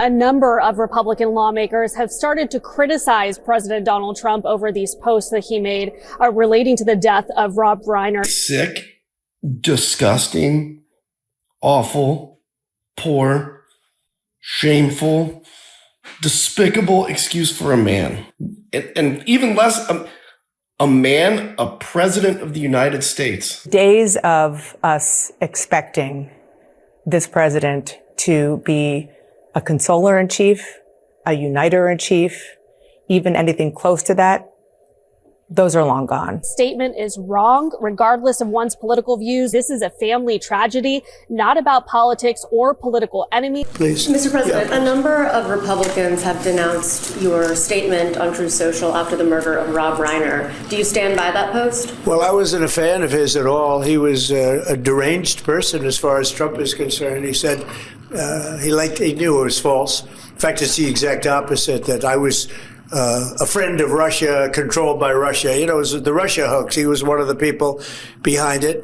A number of Republican lawmakers have started to criticize President Donald Trump over these posts that he made relating to the death of Rob Reiner. Sick, disgusting, awful, poor, shameful, despicable excuse for a man. And even less, a man, a president of the United States. Days of us expecting this president to be a consoler-in-chief, a uniter-in-chief, even anything close to that, those are long gone. Statement is wrong, regardless of one's political views. This is a family tragedy, not about politics or political enemy. Please. Mr. President, a number of Republicans have denounced your statement on Truth Social after the murder of Rob Reiner. Do you stand by that post? Well, I wasn't a fan of his at all. He was a deranged person as far as Trump is concerned. He said he knew it was false. In fact, it's the exact opposite, that I was a friend of Russia, controlled by Russia. You know, it was the Russia hoax. He was one of the people behind it.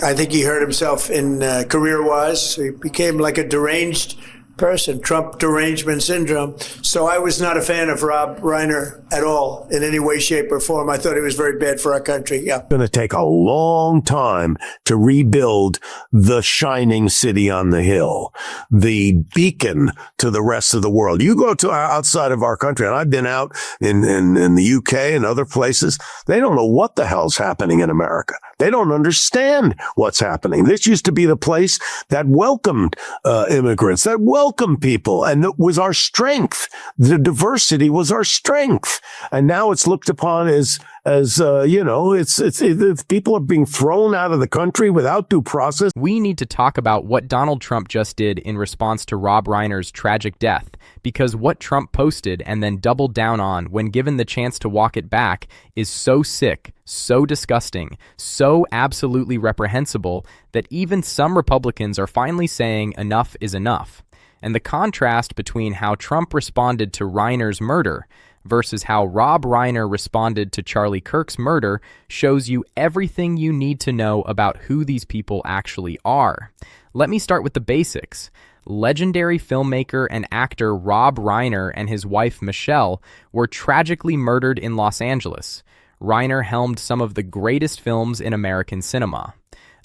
I think he hurt himself in career-wise. He became like a deranged person, Trump derangement syndrome. So I was not a fan of Rob Reiner at all in any way, shape, or form. I thought he was very bad for our country. Yeah. It's going to take a long time to rebuild the shining city on the hill, the beacon to the rest of the world. You go to outside of our country, and I've been out in the UK and other places. They don't know what the hell's happening in America. They don't understand what's happening. This used to be the place that welcomed immigrants, that welcomed people, and it was our strength. The diversity was our strength. And now it's looked upon as people are being thrown out of the country without due process. We need to talk about what Donald Trump just did in response to Rob Reiner's tragic death, because what Trump posted and then doubled down on when given the chance to walk it back is so sick, so disgusting, so absolutely reprehensible that even some Republicans are finally saying enough is enough. And the contrast between how Trump responded to Reiner's murder versus how Rob Reiner responded to Charlie Kirk's murder shows you everything you need to know about who these people actually are. Let me start with the basics. Legendary filmmaker and actor Rob Reiner and his wife Michelle were tragically murdered in Los Angeles. Reiner helmed some of the greatest films in American cinema.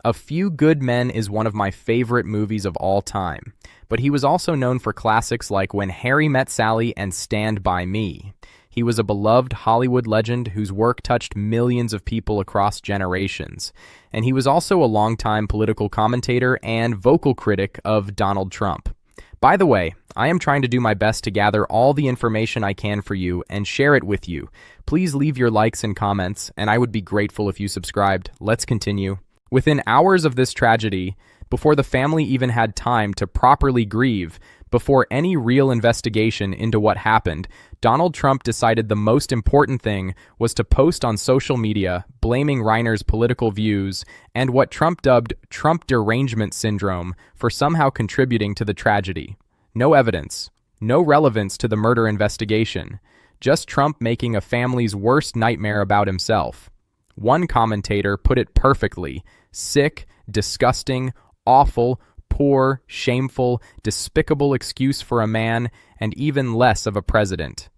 A Few Good Men is one of my favorite movies of all time, but he was also known for classics like When Harry Met Sally and Stand By Me. He was a beloved Hollywood legend whose work touched millions of people across generations, and he was also a longtime political commentator and vocal critic of Donald Trump. By the way, I am trying to do my best to gather all the information I can for you and share it with you. Please leave your likes and comments, and I would be grateful if you subscribed. Let's continue. Within hours of this tragedy, before the family even had time to properly grieve, before any real investigation into what happened, Donald Trump decided the most important thing was to post on social media blaming Reiner's political views and what Trump dubbed Trump derangement syndrome for somehow contributing to the tragedy. No evidence, no relevance to the murder investigation, just Trump making a family's worst nightmare about himself. One commentator put it perfectly: sick, disgusting, awful, poor, shameful, despicable excuse for a man, and even less of a president.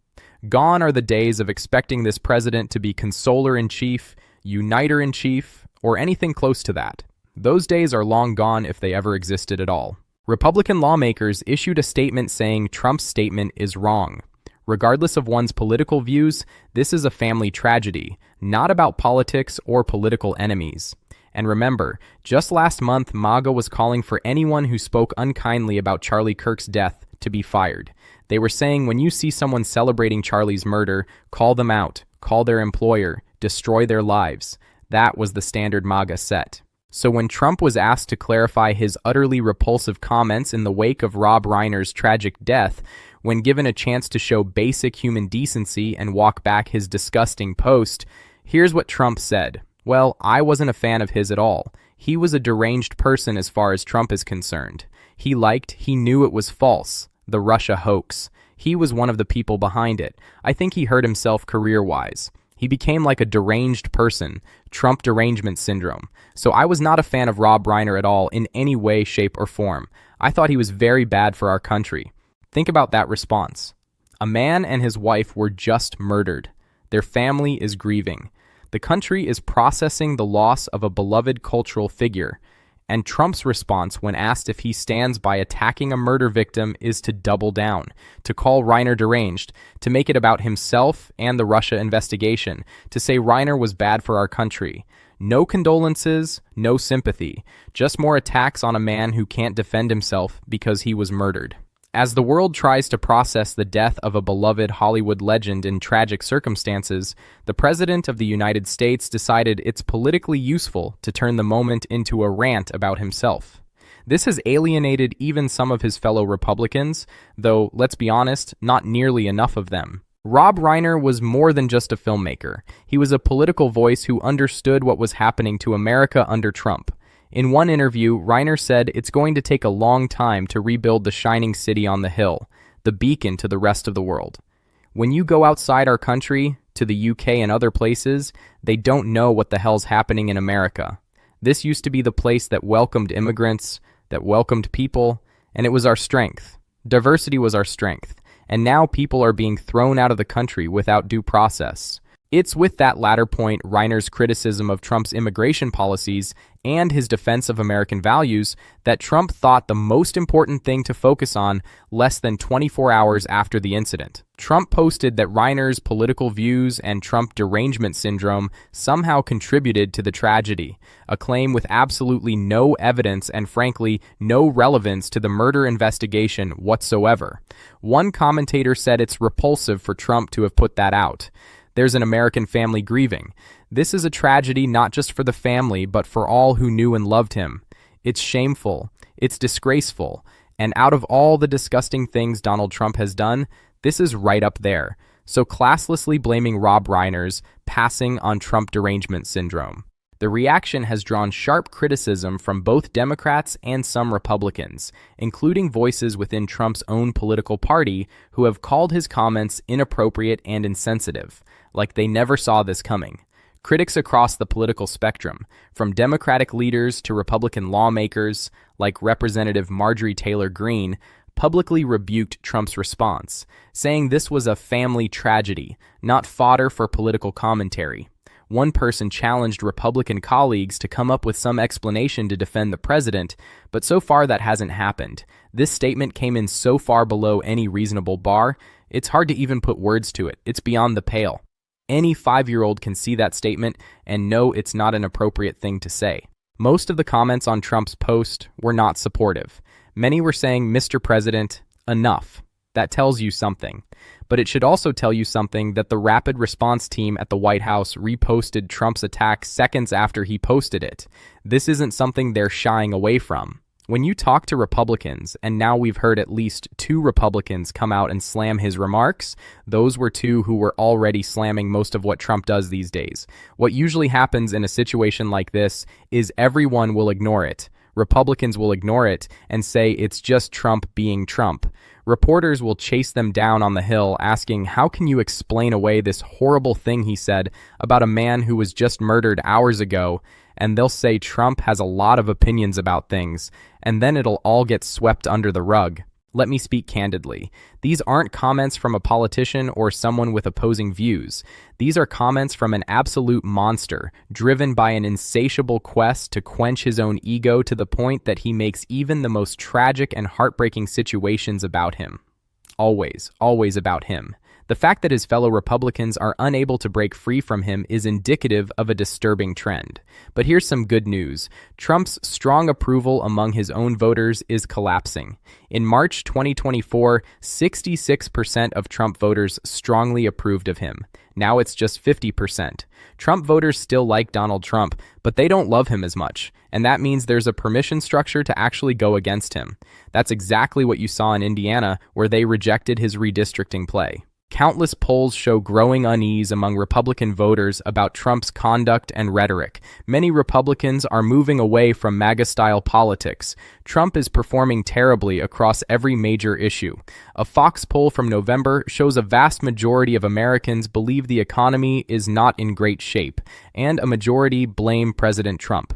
Gone are the days of expecting this president to be consoler-in-chief, uniter-in-chief, or anything close to that. Those days are long gone if they ever existed at all. Republican lawmakers issued a statement saying Trump's statement is wrong. Regardless of one's political views, this is a family tragedy, not about politics or political enemies. And remember, just last month, MAGA was calling for anyone who spoke unkindly about Charlie Kirk's death to be fired. They were saying when you see someone celebrating Charlie's murder, call them out, call their employer, destroy their lives. That was the standard MAGA set. So when Trump was asked to clarify his utterly repulsive comments in the wake of Rob Reiner's tragic death, when given a chance to show basic human decency and walk back his disgusting post, here's what Trump said. Well, I wasn't a fan of his at all. He was a deranged person as far as Trump is concerned. He knew it was false, the Russia hoax. He was one of the people behind it. I think he hurt himself career-wise. He became like a deranged person, Trump derangement syndrome. So I was not a fan of Rob Reiner at all in any way, shape, or form. I thought he was very bad for our country. Think about that response. A man and his wife were just murdered. Their family is grieving. The country is processing the loss of a beloved cultural figure. And Trump's response when asked if he stands by attacking a murder victim is to double down, to call Reiner deranged, to make it about himself and the Russia investigation, to say Reiner was bad for our country. No condolences, no sympathy, just more attacks on a man who can't defend himself because he was murdered. As the world tries to process the death of a beloved Hollywood legend in tragic circumstances, the President of the United States decided it's politically useful to turn the moment into a rant about himself. This has alienated even some of his fellow Republicans, though, let's be honest, not nearly enough of them. Rob Reiner was more than just a filmmaker. He was a political voice who understood what was happening to America under Trump. In one interview, Reiner said it's going to take a long time to rebuild the shining city on the hill, the beacon to the rest of the world. When you go outside our country, to the UK and other places, they don't know what the hell's happening in America. This used to be the place that welcomed immigrants, that welcomed people, and it was our strength. Diversity was our strength, and now people are being thrown out of the country without due process. It's with that latter point, Reiner's criticism of Trump's immigration policies and his defense of American values, that Trump thought the most important thing to focus on less than 24 hours after the incident. Trump posted that Reiner's political views and Trump derangement syndrome somehow contributed to the tragedy, a claim with absolutely no evidence and frankly no relevance to the murder investigation whatsoever. One commentator said it's repulsive for Trump to have put that out. There's an American family grieving. This is a tragedy not just for the family, but for all who knew and loved him. It's shameful. It's disgraceful. And out of all the disgusting things Donald Trump has done, this is right up there. So classlessly blaming Rob Reiner's passing on Trump derangement syndrome. The reaction has drawn sharp criticism from both Democrats and some Republicans, including voices within Trump's own political party who have called his comments inappropriate and insensitive, like they never saw this coming. Critics across the political spectrum, from Democratic leaders to Republican lawmakers, like Representative Marjorie Taylor Greene, publicly rebuked Trump's response, saying this was a family tragedy, not fodder for political commentary. One person challenged Republican colleagues to come up with some explanation to defend the president, but so far that hasn't happened. This statement came in so far below any reasonable bar, it's hard to even put words to it. It's beyond the pale. Any 5-year-old can see that statement and know it's not an appropriate thing to say. Most of the comments on Trump's post were not supportive. Many were saying, "Mr. President, enough." That tells you something. But it should also tell you something that the rapid response team at the White House reposted Trump's attack seconds after he posted it. This isn't something they're shying away from. When you talk to Republicans, and now we've heard at least 2 Republicans come out and slam his remarks, those were 2 who were already slamming most of what Trump does these days. What usually happens in a situation like this is everyone will ignore it. Republicans will ignore it and say it's just Trump being Trump. Reporters will chase them down on the Hill asking, how can you explain away this horrible thing he said about a man who was just murdered hours ago? And they'll say Trump has a lot of opinions about things, and then it'll all get swept under the rug. Let me speak candidly. These aren't comments from a politician or someone with opposing views. These are comments from an absolute monster, driven by an insatiable quest to quench his own ego to the point that he makes even the most tragic and heartbreaking situations about him. Always, always about him. The fact that his fellow Republicans are unable to break free from him is indicative of a disturbing trend. But here's some good news. Trump's strong approval among his own voters is collapsing. In March 2024, 66% of Trump voters strongly approved of him. Now it's just 50%. Trump voters still like Donald Trump, but they don't love him as much. And that means there's a permission structure to actually go against him. That's exactly what you saw in Indiana, where they rejected his redistricting play. Countless polls show growing unease among Republican voters about Trump's conduct and rhetoric. Many Republicans are moving away from MAGA-style politics. Trump is performing terribly across every major issue. A Fox poll from November shows a vast majority of Americans believe the economy is not in great shape, and a majority blame President Trump.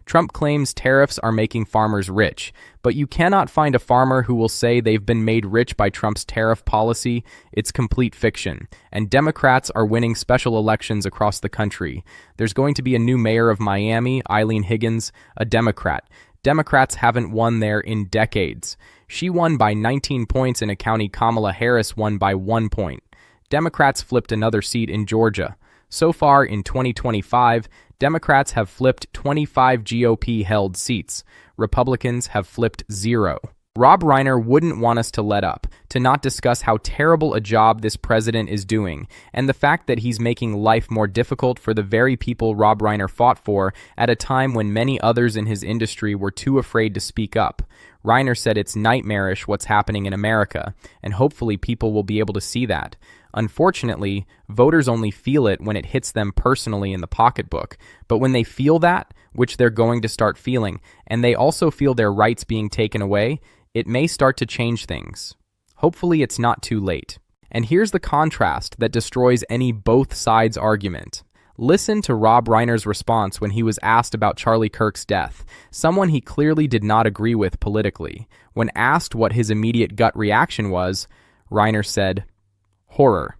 Trump claims tariffs are making farmers rich, but you cannot find a farmer who will say they've been made rich by Trump's tariff policy. It's complete fiction. And Democrats are winning special elections across the country. There's going to be a new mayor of Miami, Eileen Higgins, a Democrat. Democrats haven't won there in decades. She won by 19 points in a county Kamala Harris won by 1 point. Democrats flipped another seat in Georgia. So far in 2025, Democrats have flipped 25 GOP-held seats. Republicans have flipped 0. Rob Reiner wouldn't want us to let up, to not discuss how terrible a job this president is doing, and the fact that he's making life more difficult for the very people Rob Reiner fought for at a time when many others in his industry were too afraid to speak up. Reiner said it's nightmarish what's happening in America, and hopefully people will be able to see that. Unfortunately, voters only feel it when it hits them personally in the pocketbook. But when they feel that, which they're going to start feeling, and they also feel their rights being taken away, it may start to change things. Hopefully it's not too late. And here's the contrast that destroys any both sides argument. Listen to Rob Reiner's response when he was asked about Charlie Kirk's death, someone he clearly did not agree with politically. When asked what his immediate gut reaction was, Reiner said, "Horror.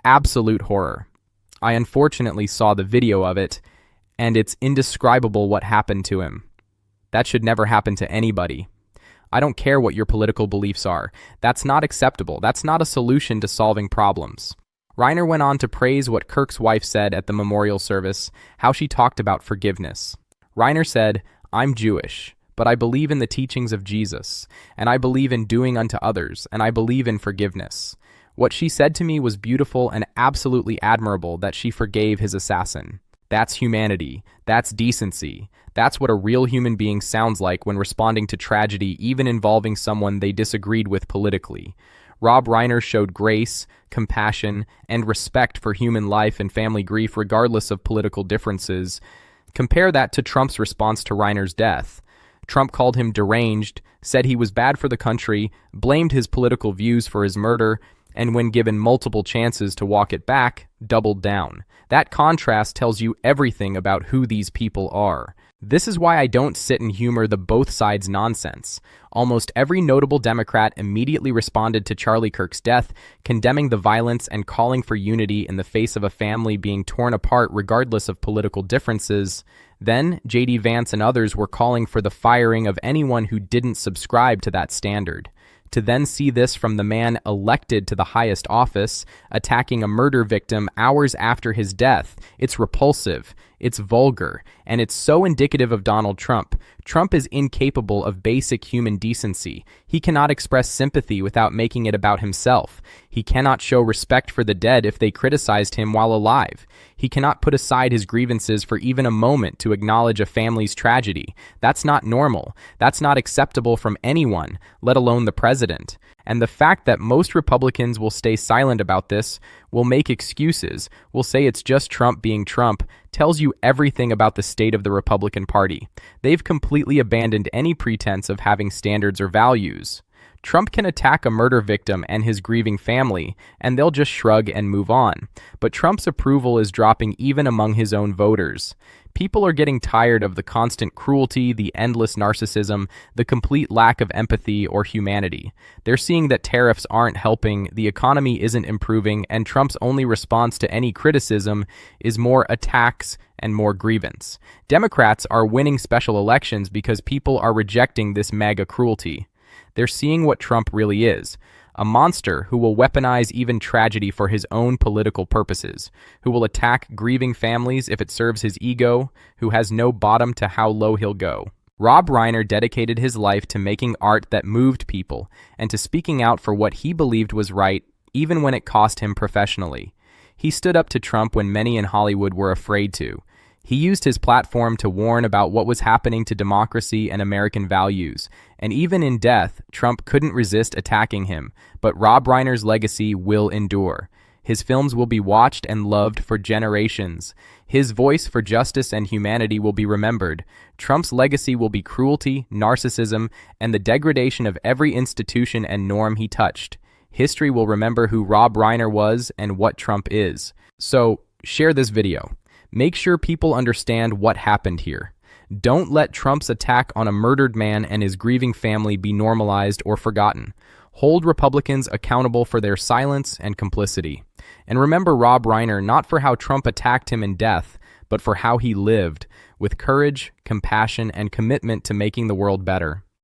Absolute horror. I unfortunately saw the video of it, and it's indescribable what happened to him. That should never happen to anybody. I don't care what your political beliefs are. That's not acceptable. That's not a solution to solving problems." Reiner went on to praise what Kirk's wife said at the memorial service, how she talked about forgiveness. Reiner said, "I'm Jewish, but I believe in the teachings of Jesus, and I believe in doing unto others, and I believe in forgiveness. What she said to me was beautiful and absolutely admirable that she forgave his assassin. That's humanity. That's decency. That's what a real human being sounds like when responding to tragedy, even involving someone they disagreed with politically." Rob Reiner showed grace, compassion, and respect for human life and family grief regardless of political differences. Compare that to Trump's response to Reiner's death. Trump called him deranged, said he was bad for the country, blamed his political views for his murder, and when given multiple chances to walk it back, doubled down. That contrast tells you everything about who these people are. This is why I don't sit and humor the both sides nonsense. Almost every notable Democrat immediately responded to Charlie Kirk's death, condemning the violence and calling for unity in the face of a family being torn apart regardless of political differences. Then, J.D. Vance and others were calling for the firing of anyone who didn't subscribe to that standard. To then see this from the man elected to the highest office, attacking a murder victim hours after his death, it's repulsive, it's vulgar, and it's so indicative of Donald Trump. Trump is incapable of basic human decency. He cannot express sympathy without making it about himself. He cannot show respect for the dead if they criticized him while alive. He cannot put aside his grievances for even a moment to acknowledge a family's tragedy. That's not normal. That's not acceptable from anyone, let alone the president. And the fact that most Republicans will stay silent about this, will make excuses, will say it's just Trump being Trump, tells you everything about the state of the Republican Party. They've completely abandoned any pretense of having standards or values. Trump can attack a murder victim and his grieving family, and they'll just shrug and move on. But Trump's approval is dropping even among his own voters. People are getting tired of the constant cruelty, the endless narcissism, the complete lack of empathy or humanity. They're seeing that tariffs aren't helping, the economy isn't improving, and Trump's only response to any criticism is more attacks and more grievance. Democrats are winning special elections because people are rejecting this MAGA cruelty. They're seeing what Trump really is. A monster who will weaponize even tragedy for his own political purposes, who will attack grieving families if it serves his ego, who has no bottom to how low he'll go. Rob Reiner dedicated his life to making art that moved people and to speaking out for what he believed was right, even when it cost him professionally. He stood up to Trump when many in Hollywood were afraid to. He used his platform to warn about what was happening to democracy and American values, and even in death, Trump couldn't resist attacking him, but Rob Reiner's legacy will endure. His films will be watched and loved for generations. His voice for justice and humanity will be remembered. Trump's legacy will be cruelty, narcissism, and the degradation of every institution and norm he touched. History will remember who Rob Reiner was and what Trump is. So, share this video. Make sure people understand what happened here. Don't let Trump's attack on a murdered man and his grieving family be normalized or forgotten. Hold Republicans accountable for their silence and complicity. And remember Rob Reiner not for how Trump attacked him in death, but for how he lived, with courage, compassion, and commitment to making the world better.